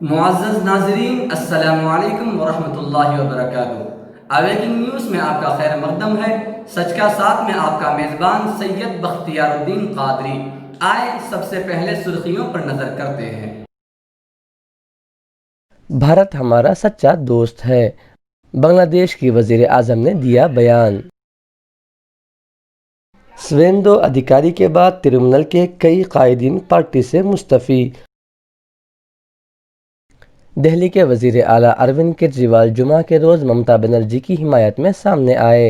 معزز ناظرین، السلام علیکم ورحمۃ اللہ وبرکاتہ۔ اویکنگ نیوز میں آپ کا خیر مقدم ہے۔ سچ کا ساتھ میں آپ کا میزبان سید بختیار الدین قادری۔ آئے سب سے پہلے سرخیوں پر نظر کرتے ہیں۔ بھارت ہمارا سچا دوست ہے، بنگلہ دیش کی وزیر اعظم نے دیا بیان۔ سویندو ادھیکاری کے بعد ترنمول کے کئی قائدین پارٹی سے مستعفی۔ دہلی کے وزیر اعلیٰ اروند کیجریوال جمعہ کے روز ممتا بنرجی کی حمایت میں سامنے آئے۔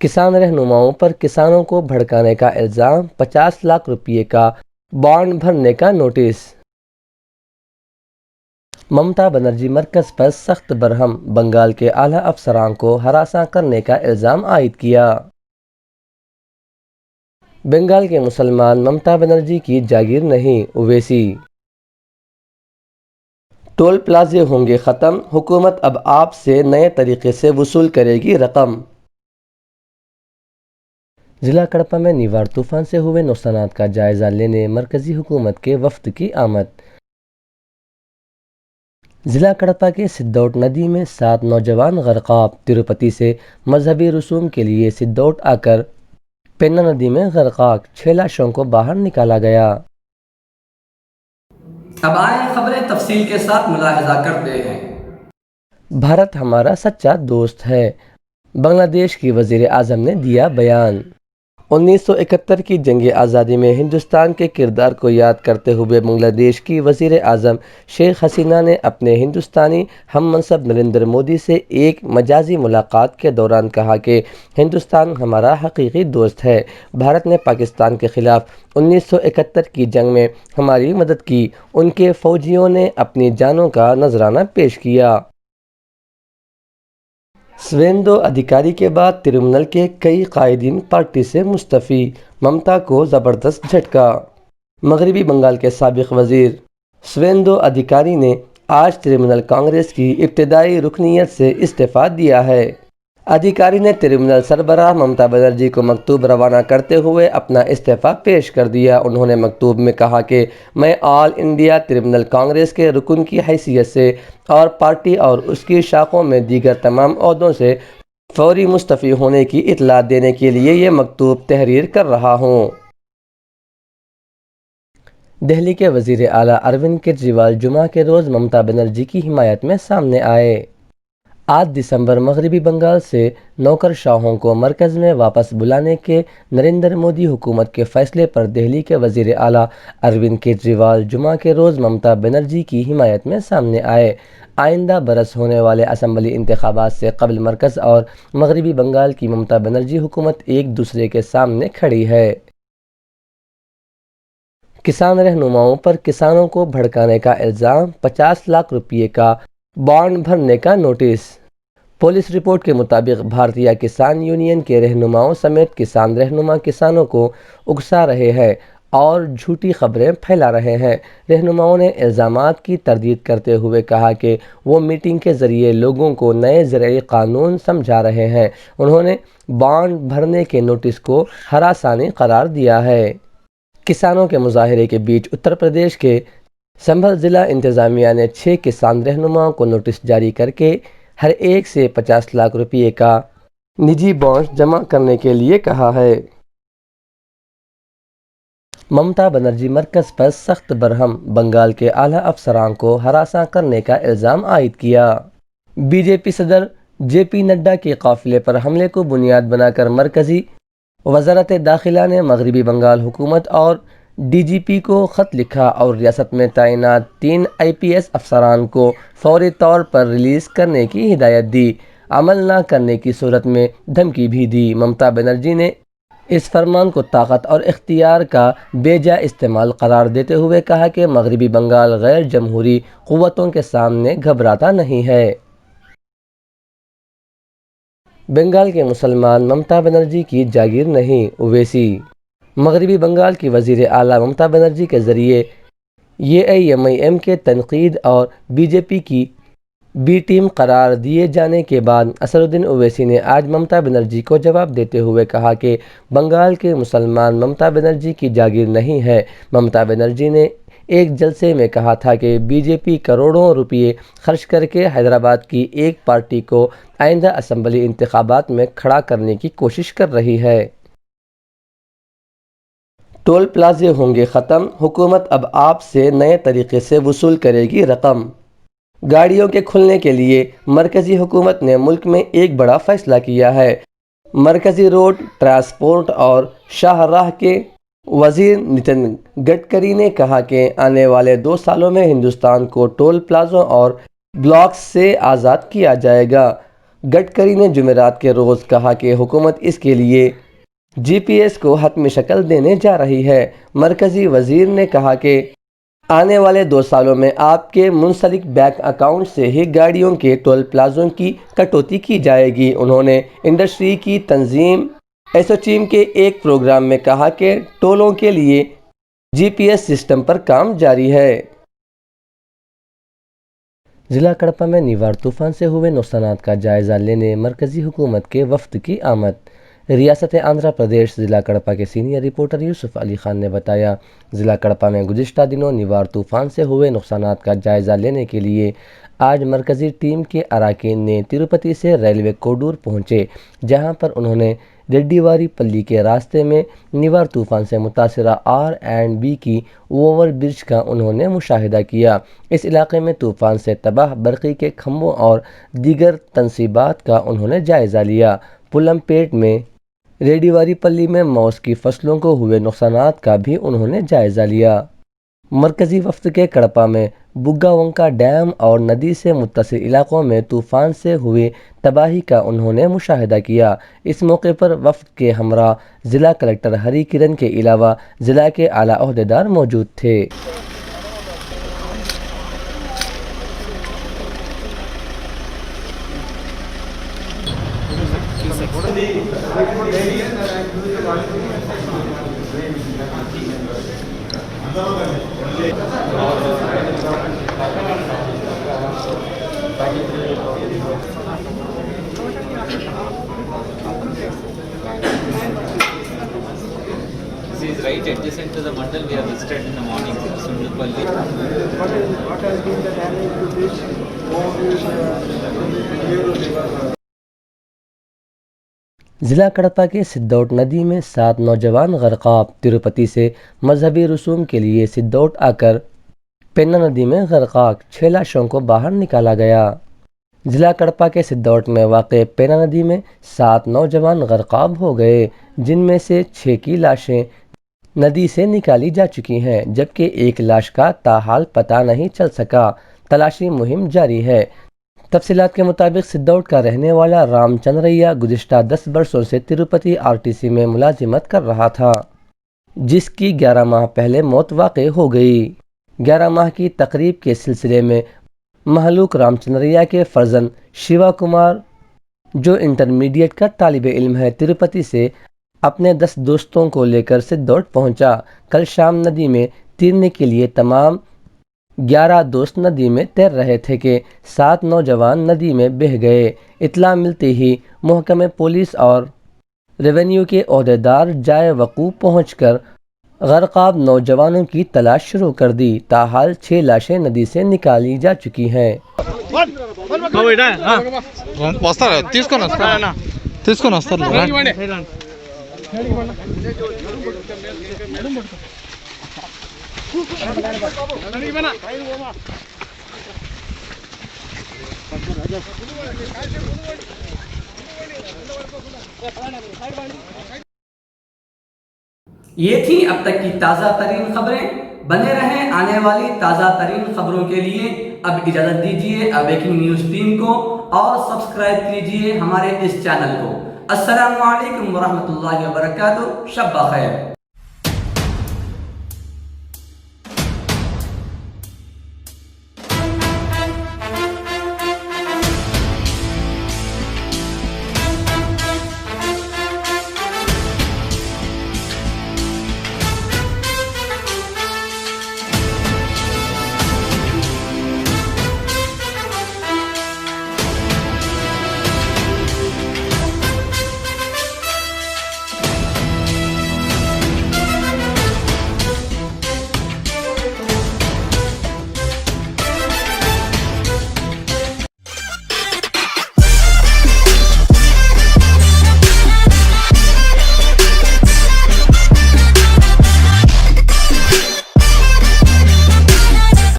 کسان رہنماؤں پر کسانوں کو بھڑکانے کا الزام، 50 لاکھ روپے کا بانڈ بھرنے کا نوٹس۔ ممتا بنرجی مرکز پر سخت برہم، بنگال کے اعلیٰ افسران کو ہراساں کرنے کا الزام عائد کیا۔ بنگال کے مسلمان ممتا بنرجی کی جاگیر نہیں، اویسی۔ ٹول پلازے ہوں گے ختم، حکومت اب آپ سے نئے طریقے سے وصول کرے گی رقم۔ ضلع کڑپہ میں نیوار طوفان سے ہوئے نقصانات کا جائزہ لینے مرکزی حکومت کے وفد کی آمد۔ ضلع کڑپہ کے سدوٹ ندی میں 7 نوجوان غرقاب۔ تروپتی سے مذہبی رسوم کے لیے سدوٹ آ کر پینا ندی میں غرقاب، 6 لاشوں کو باہر نکالا گیا۔ اب آئیں خبریں تفصیل کے ساتھ ملاحظہ کرتے ہیں۔ بھارت ہمارا سچا دوست ہے، بنگلہ دیش کی وزیر اعظم نے دیا بیان۔ 1971 کی جنگ آزادی میں ہندوستان کے کردار کو یاد کرتے ہوئے بنگلہ دیش کی وزیر اعظم شیخ حسینہ نے اپنے ہندوستانی ہم منصب نریندر مودی سے ایک مجازی ملاقات کے دوران کہا کہ ہندوستان ہمارا حقیقی دوست ہے۔ بھارت نے پاکستان کے خلاف 1971 کی جنگ میں ہماری مدد کی، ان کے فوجیوں نے اپنی جانوں کا نذرانہ پیش کیا۔ سویندو ادھیکاری کے بعد ترنمول کے کئی قائدین پارٹی سے مستعفی، ممتا کو زبردست جھٹکا۔ مغربی بنگال کے سابق وزیر سویندو ادھیکاری نے آج ترنمول کانگریس کی ابتدائی رکنیت سے استعفیٰ دیا ہے۔ ادھیکاری نے ترنمول سربراہ ممتا بنرجی کو مکتوب روانہ کرتے ہوئے اپنا استعفیٰ پیش کر دیا۔ انہوں نے مکتوب میں کہا کہ میں آل انڈیا ترنمول کانگریس کے رکن کی حیثیت سے اور پارٹی اور اس کی شاخوں میں دیگر تمام عہدوں سے فوری مستعفی ہونے کی اطلاع دینے کے لیے یہ مکتوب تحریر کر رہا ہوں۔ دہلی کے وزیر اعلیٰ اروند کیجریوال جمعہ کے روز ممتا بنرجی کی حمایت میں سامنے آئے۔ 8 دسمبر مغربی بنگال سے نوکرشاہوں کو مرکز میں واپس بلانے کے نریندر مودی حکومت کے فیصلے پر دہلی کے وزیر اعلیٰ اروند کیجریوال جمعہ کے روز ممتا بنرجی کی حمایت میں سامنے آئے۔ آئندہ برس ہونے والے اسمبلی انتخابات سے قبل مرکز اور مغربی بنگال کی ممتا بنرجی حکومت ایک دوسرے کے سامنے کھڑی ہے۔ کسان رہنماؤں پر کسانوں کو بھڑکانے کا الزام، 50 لاکھ روپے کا بانڈ بھرنے کا نوٹس۔ پولیس رپورٹ کے مطابق بھارتیہ کسان یونین کے رہنماؤں سمیت کسان رہنما کسانوں کو اکسا رہے ہیں اور جھوٹی خبریں پھیلا رہے ہیں۔ رہنماؤں نے الزامات کی تردید کرتے ہوئے کہا کہ وہ میٹنگ کے ذریعے لوگوں کو نئے زرعی قانون سمجھا رہے ہیں۔ انہوں نے بانڈ بھرنے کے نوٹس کو ہراسانی قرار دیا ہے۔ کسانوں کے مظاہرے کے بیچ اتر پردیش کے سنبھل ضلع انتظامیہ نے 6 کسان رہنماؤں کو نوٹس جاری کر کے ہر ایک سے 50 لاکھ روپے کا نجی بانڈ جمع کرنے کے لیے کہا ہے۔ ممتا بنرجی مرکز پر سخت برہم، بنگال کے اعلیٰ افسران کو ہراساں کرنے کا الزام عائد کیا۔ بی جے پی صدر جے پی نڈا کے قافلے پر حملے کو بنیاد بنا کر مرکزی وزارت داخلہ نے مغربی بنگال حکومت اور ڈی جی پی کو خط لکھا اور ریاست میں تعینات 3 آئی پی ایس افسران کو فوری طور پر ریلیز کرنے کی ہدایت دی۔ عمل نہ کرنے کی صورت میں دھمکی بھی دی۔ ممتا بنرجی نے اس فرمان کو طاقت اور اختیار کا بے جا استعمال قرار دیتے ہوئے کہا کہ مغربی بنگال غیر جمہوری قوتوں کے سامنے گھبراتا نہیں ہے۔ بنگال کے مسلمان ممتا بنرجی کی جاگیر نہیں، اویسی۔ مغربی بنگال کی وزیر اعلیٰ ممتا بنرجی کے ذریعے اے آئی ایم کے تنقید اور بی جے پی کی بی ٹیم قرار دیے جانے کے بعد اسدالدین اویسی نے آج ممتا بنرجی کو جواب دیتے ہوئے کہا کہ بنگال کے مسلمان ممتا بنرجی کی جاگیر نہیں ہے۔ ممتا بنرجی نے ایک جلسے میں کہا تھا کہ بی جے پی کروڑوں روپے خرچ کر کے حیدرآباد کی ایک پارٹی کو آئندہ اسمبلی انتخابات میں کھڑا کرنے کی کوشش کر رہی ہے۔ ٹول پلازے ہوں گے ختم، حکومت اب آپ سے نئے طریقے سے وصول کرے گی رقم۔ گاڑیوں کے کھلنے کے لیے مرکزی حکومت نے ملک میں ایک بڑا فیصلہ کیا ہے۔ مرکزی روڈ ٹرانسپورٹ اور شاہراہ کے وزیر نتن گڈکری نے کہا کہ آنے والے 2 سالوں میں ہندوستان کو ٹول پلازوں اور بلاکس سے آزاد کیا جائے گا۔ گڈکری نے جمعرات کے روز کہا کہ حکومت اس کے لیے جی پی ایس کو حتمی شکل دینے جا رہی ہے۔ مرکزی وزیر نے کہا کہ آنے والے 2 سالوں میں آپ کے منسلک بینک اکاؤنٹ سے ہی گاڑیوں کے ٹول پلازوں کی کٹوتی کی جائے گی۔ انہوں نے انڈسٹری کی تنظیم ایسوچیم کے ایک پروگرام میں کہا کہ ٹولوں کے لیے جی پی ایس سسٹم پر کام جاری ہے۔ ضلع کڑپا میں نیوار طوفان سے ہوئے نقصانات کا جائزہ لینے مرکزی حکومت کے وفد کی آمد۔ ریاست آندھرا پردیش ضلع کڑپا کے سینئر رپورٹر یوسف علی خان نے بتایا، ضلع کڑپا میں گزشتہ دنوں نیوار طوفان سے ہوئے نقصانات کا جائزہ لینے کے لیے آج مرکزی ٹیم کے اراکین نے تروپتی سے ریلوے کوڈور پہنچے، جہاں پر انہوں نے ریڈی واری پلی کے راستے میں نیوار طوفان سے متاثرہ آر اینڈ بی کی اوور برج کا انہوں نے مشاہدہ کیا۔ اس علاقے میں طوفان سے تباہ برقی کے کھمبوں اور دیگر تنصیبات کا انہوں نے جائزہ لیا۔ پلم پیٹ میں ریڈی واری پلی میں موز کی فصلوں کو ہوئے نقصانات کا بھی انہوں نے جائزہ لیا۔ مرکزی وفد کے کڑپا میں بگا ونکا ڈیم اور ندی سے متصل علاقوں میں طوفان سے ہوئی تباہی کا انہوں نے مشاہدہ کیا۔ اس موقع پر وفد کے ہمراہ ضلع کلکٹر ہری کرن کے علاوہ ضلع کے اعلیٰ عہدیدار موجود تھے۔ This is right adjacent to the mandal we have visited in the morning, Sundupalli. What has been the damage to this? ضلع کڑپا کے سدوٹ ندی میں 7 نوجوان غرقاب۔ تروپتی سے مذہبی رسوم کے لیے سدوٹ آ کر پینا ندی میں غرقاب، 6 لاشوں کو باہر نکالا گیا۔ ضلع کڑپا کے سدوٹ میں واقع پینا ندی میں 7 نوجوان غرقاب ہو گئے، جن میں سے 6 کی لاشیں ندی سے نکالی جا چکی ہیں، جبکہ ایک لاش کا تاحال پتہ نہیں چل سکا۔ تلاشی مہم جاری ہے۔ تفصیلات کے مطابق سدوٹ کا رہنے والا رام چندریا گزشتہ 10 برسوں سے تروپتی آر ٹی سی میں ملازمت کر رہا تھا، جس کی 11 ماہ پہلے موت واقع ہو گئی۔ 11 ماہ کی تقریب کے سلسلے میں مہلوک رام چندریا کے فرزند شیوا کمار، جو انٹرمیڈیٹ کا طالب علم ہے، تروپتی سے اپنے 10 دوستوں کو لے کر سدوٹ پہنچا۔ کل شام ندی میں تیرنے کے لیے تمام 11 دوست ندی میں تیر رہے تھے کہ 7 نوجوان ندی میں بہہ گئے۔ اطلاع ملتے ہی محکمہ پولیس اور ریونیو کے عہدیدار جائے وقوع پہنچ کر غرقاب نوجوانوں کی تلاش شروع کر دی۔ تاحال 6 لاشیں ندی سے نکالی جا چکی ہیں۔ یہ تھی اب تک کی تازہ ترین خبریں۔ بنے رہیں آنے والی تازہ ترین خبروں کے لیے۔ اب اجازت دیجیے اویکنگ نیوز ٹیم کو اور سبسکرائب کیجیے ہمارے اس چینل کو۔ السلام علیکم ورحمۃ اللہ وبرکاتہ۔ شب بخیر۔